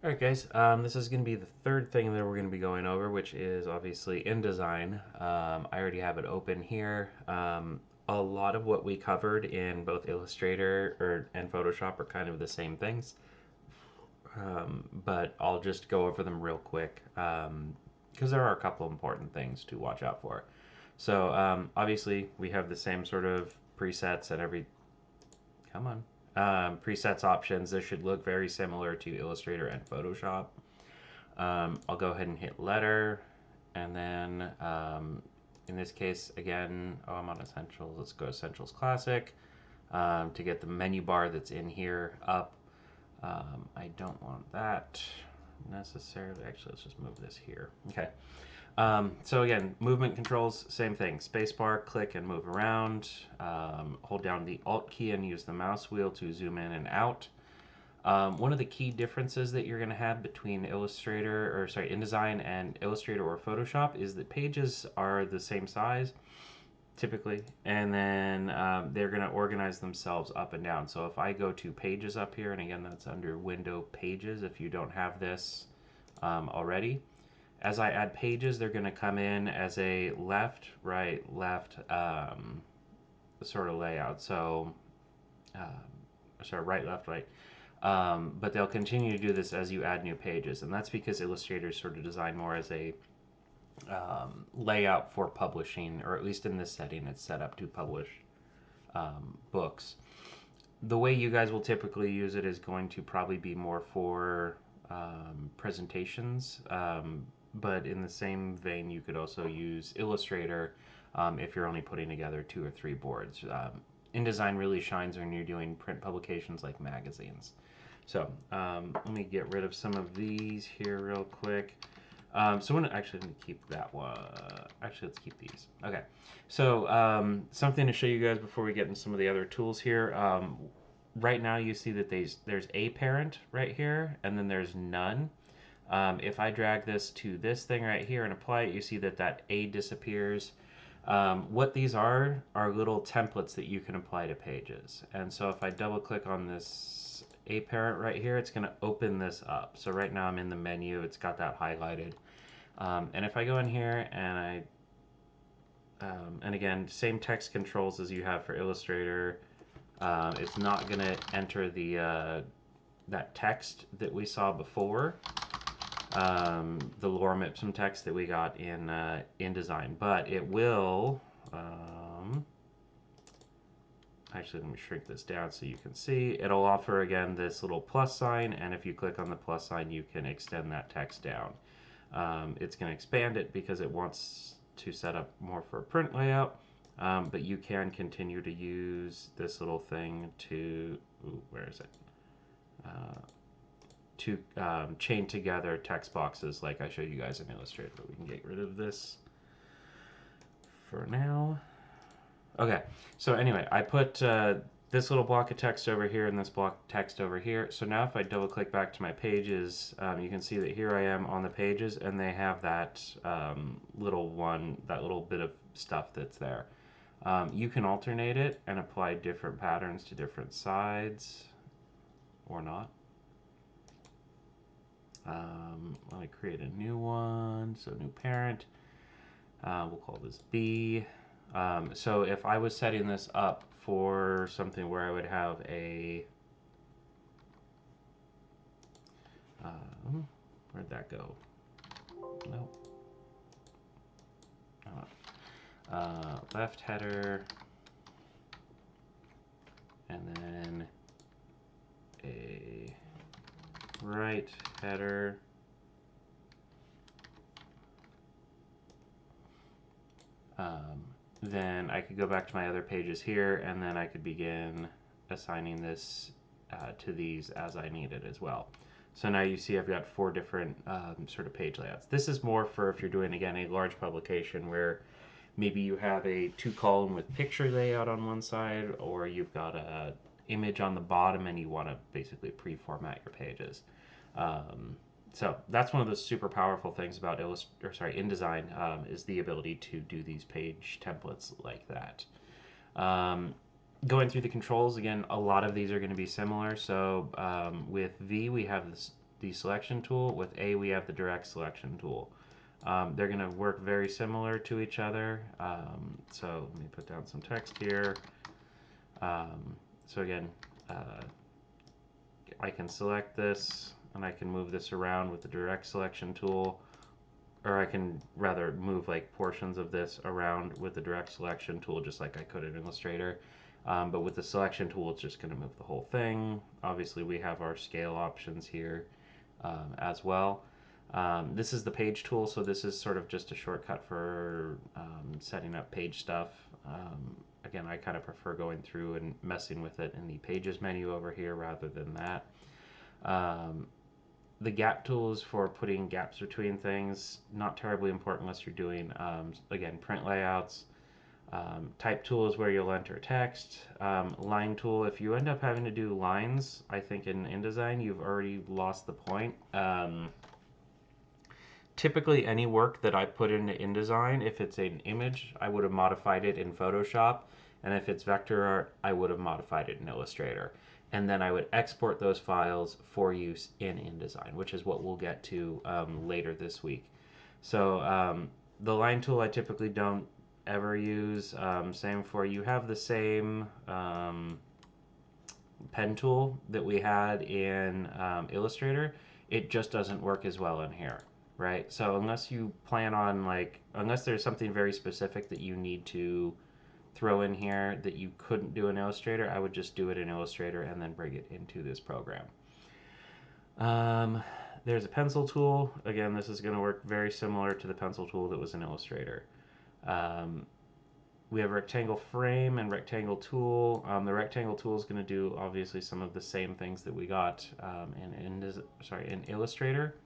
Alright guys, this is going to be the third thing that we're going to be going over, which is obviously InDesign. I already have it open here. A lot of what we covered in both Illustrator and Photoshop are kind of the same things, but I'll just go over them real quick because there are a couple important things to watch out for. So obviously we have the same sort of presets and come on. Presets options. This should look very similar to Illustrator and Photoshop. I'll go ahead and hit letter, and then in this case, again, I'm on Essentials. Let's go Essentials Classic to get the menu bar that's in here up. I don't want that necessarily. Actually, let's just move this here. Okay. So again, movement controls, same thing. Spacebar, click and move around. Hold down the Alt key and use the mouse wheel to zoom in and out. One of the key differences that you're going to have between InDesign and Illustrator or Photoshop is that pages are the same size, typically, and then they're going to organize themselves up and down. So if I go to Pages up here, and again, that's under Window Pages if you don't have this already. As I add pages, they're going to come in as a left, right, left sort of layout. So, right, left, right. But they'll continue to do this as you add new pages. And that's because Illustrator is sort of designed more as a layout for publishing, or at least in this setting, it's set up to publish books. The way you guys will typically use it is going to probably be more for presentations. But in the same vein, you could also use Illustrator if you're only putting together 2 or 3 boards. InDesign really shines when you're doing print publications like magazines. So let me get rid of some of these here real quick. Actually, let me keep that one. Actually, let's keep these. Okay. So something to show you guys before we get into some of the other tools here. Right now, you see that there's a parent right here, and then there's none. If I drag this to this thing right here and apply it, you see that that A disappears. What these are little templates that you can apply to pages. And so if I double click on this A parent right here, it's going to open this up. So right now I'm in the menu, it's got that highlighted. And if I go in here and again, same text controls as you have for Illustrator, it's not going to enter that text that we saw before. The lorem ipsum text that we got in InDesign, but it will. Actually, let me shrink this down so you can see. It'll offer again this little plus sign, and if you click on the plus sign, you can extend that text down. It's going to expand it because it wants to set up more for a print layout, but you can continue to use this little thing to. Ooh, where is it? To chain together text boxes like I showed you guys in Illustrator. But we can get rid of this for now. Okay, so anyway, I put this little block of text over here and this block of text over here. So now if I double click back to my pages, you can see that here I am on the pages and they have that that little bit of stuff that's there. You can alternate it and apply different patterns to different sides or not. Let me create a new one. So new parent. We'll call this B. So if I was setting this up for something where I would have a... where'd that go? Nope. Left header. And then a right header. Then I could go back to my other pages here, and then I could begin assigning this to these as I need it as well. So now you see I've got 4 different sort of page layouts. This is more for if you're doing, again, a large publication where maybe you have a 2-column with picture layout on one side, or you've got a image on the bottom and you want to basically pre-format your pages. So that's one of the super powerful things about InDesign is the ability to do these page templates like that. Going through the controls, again, a lot of these are going to be similar. So with V, we have this the selection tool. With A, we have the direct selection tool. They're going to work very similar to each other. So let me put down some text here. So again, I can select this and I can move this around with the direct selection tool, or I can rather move like portions of this around with the direct selection tool, just like I could in Illustrator. But with the selection tool, it's just going to move the whole thing. Obviously, we have our scale options here as well. This is the page tool, so this is sort of just a shortcut for setting up page stuff. Again, I kind of prefer going through and messing with it in the pages menu over here rather than that. The gap tool is for putting gaps between things. Not terribly important unless you're doing, again, print layouts. Type tool is where you'll enter text. Line tool, if you end up having to do lines, I think in InDesign, you've already lost the point. Typically, any work that I put into InDesign, if it's an image, I would have modified it in Photoshop. And if it's vector art, I would have modified it in Illustrator. And then I would export those files for use in InDesign, which is what we'll get to later this week. So the line tool I typically don't ever use. Same for you have the same pen tool that we had in Illustrator. It just doesn't work as well in here, right? So unless you plan on unless there's something very specific that you need to throw in here that you couldn't do in Illustrator, I would just do it in Illustrator and then bring it into this program. There's a pencil tool. Again, this is going to work very similar to the pencil tool that was in Illustrator. We have rectangle frame and rectangle tool. The rectangle tool is going to do obviously some of the same things that we got in Illustrator.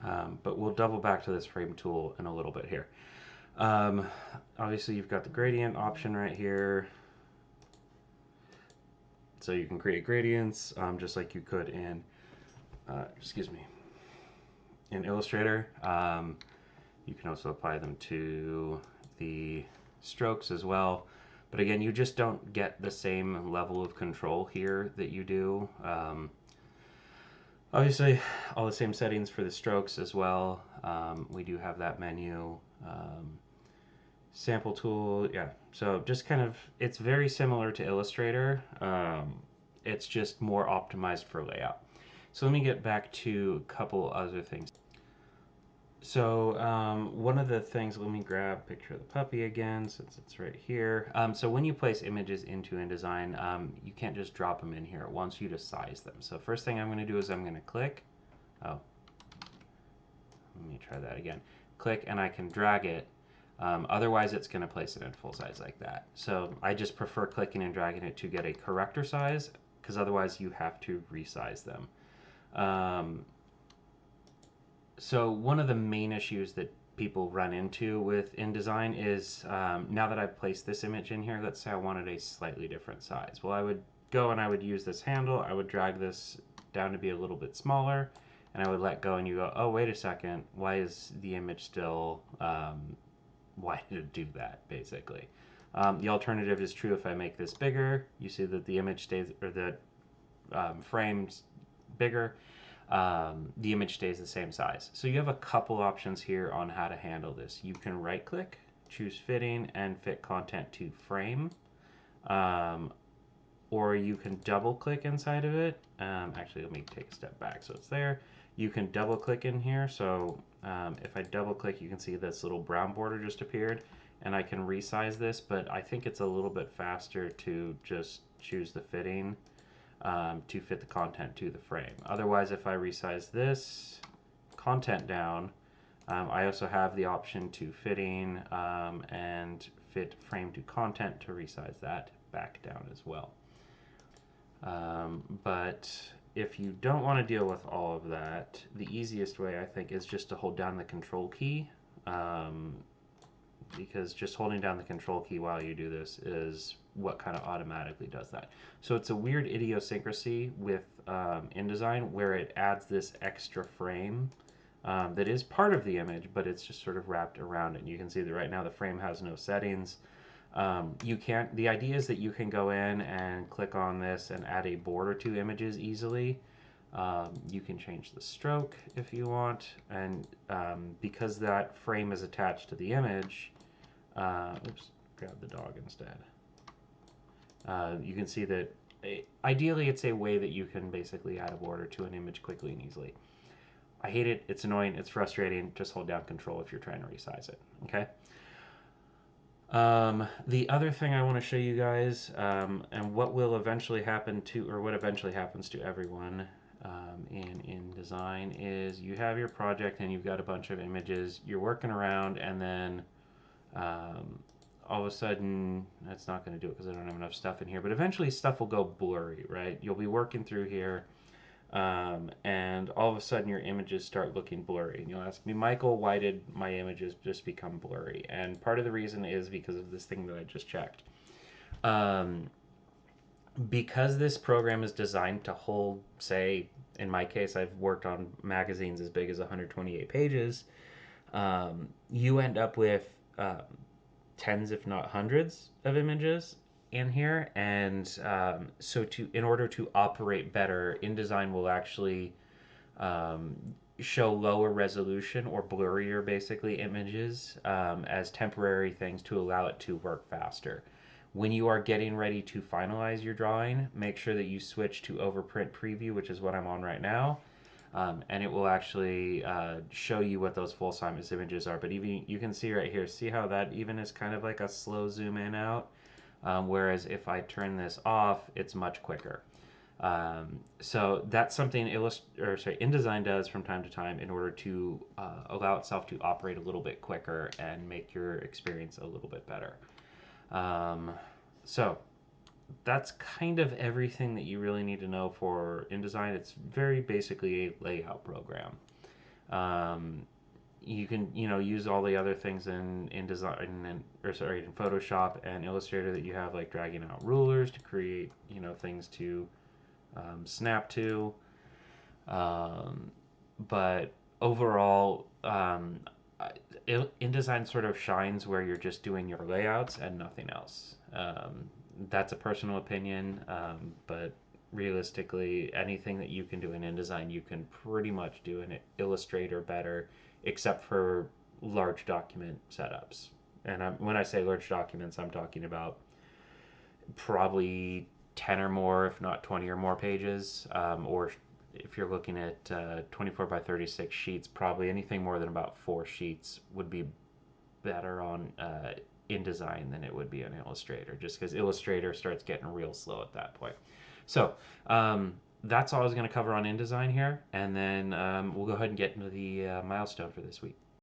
But we'll double back to this frame tool in a little bit here. Obviously, you've got the gradient option right here. So you can create gradients just like you could in, in Illustrator. You can also apply them to the strokes as well. But again, you just don't get the same level of control here that you do. Obviously, all the same settings for the strokes as well. We do have that menu. Sample tool, yeah. So just kind of, it's very similar to Illustrator. It's just more optimized for layout. So let me get back to a couple other things. So one of the things, let me grab a picture of the puppy again since it's right here. So when you place images into InDesign, you can't just drop them in here. It wants you to size them. So first thing I'm going to do is I'm going to click. Oh, let me try that again. Click and I can drag it. Otherwise, it's going to place it in full size like that. So I just prefer clicking and dragging it to get a corrector size because otherwise you have to resize them. So one of the main issues that people run into with InDesign is now that I've placed this image in here, let's say I wanted a slightly different size. Well, I would go and I would use this handle. I would drag this down to be a little bit smaller and I would let go and you go, oh, wait a second. Why is the image still, why did it do that basically? The alternative is true if I make this bigger. You see that the image stays, or the frame's bigger. The image stays the same size. So you have a couple options here on how to handle this. You can right click, choose fitting, and fit content to frame. Or you can double click inside of it. Actually, let me take a step back so it's there. You can double click in here. So if I double click, you can see this little brown border just appeared. And I can resize this, but I think it's a little bit faster to just choose the fitting to fit the content to the frame. Otherwise, if I resize this content down, I also have the option to fitting and fit frame to content to resize that back down as well. But if you don't want to deal with all of that, the easiest way I think is just to hold down the control key. Because just holding down the control key while you do this is what kind of automatically does that. So it's a weird idiosyncrasy with InDesign where it adds this extra frame that is part of the image, but it's just sort of wrapped around it. And you can see that right now the frame has no settings. The idea is that you can go in and click on this and add a border to images easily. You can change the stroke if you want, and because that frame is attached to the image, oops, grab the dog instead. You can see that ideally it's a way that you can basically add a border to an image quickly and easily. I hate it, it's annoying, it's frustrating. Just hold down control if you're trying to resize it, okay? The other thing I want to show you guys, and what will eventually happen to, or what eventually happens to everyone in InDesign, is you have your project and you've got a bunch of images, you're working around, and then all of a sudden, that's not going to do it because I don't have enough stuff in here, but eventually stuff will go blurry, right? You'll be working through here, and all of a sudden your images start looking blurry. And you'll ask me, Michael, why did my images just become blurry? And part of the reason is because of this thing that I just checked. Because this program is designed to hold, say, in my case, I've worked on magazines as big as 128 pages, you end up with tens, if not hundreds, of images in here. And so, in order to operate better, InDesign will actually um, show lower resolution or blurrier, basically, images as temporary things to allow it to work faster. When you are getting ready to finalize your drawing, make sure that you switch to overprint preview, which is what I'm on right now. And it will actually show you what those full size images are. But even you can see right here, see how that even is kind of like a slow zoom in out. Whereas if I turn this off, it's much quicker. So that's something InDesign does from time to time in order to allow itself to operate a little bit quicker and make your experience a little bit better. So that's kind of everything that you really need to know for InDesign. It's very basically a layout program. Um, you can use all the other things in InDesign in Photoshop and Illustrator that you have, like dragging out rulers to create things to snap to. But overall, InDesign sort of shines where you're just doing your layouts and nothing else. That's a personal opinion, but realistically, anything that you can do in InDesign, you can pretty much do in Illustrator better, except for large document setups. And when I say large documents, I'm talking about probably 10 or more, if not 20 or more pages, or if you're looking at 24 by 36 sheets, probably anything more than about 4 sheets would be better on InDesign than it would be on Illustrator, just because Illustrator starts getting real slow at that point. So that's all I was going to cover on InDesign here, and then we'll go ahead and get into the milestone for this week.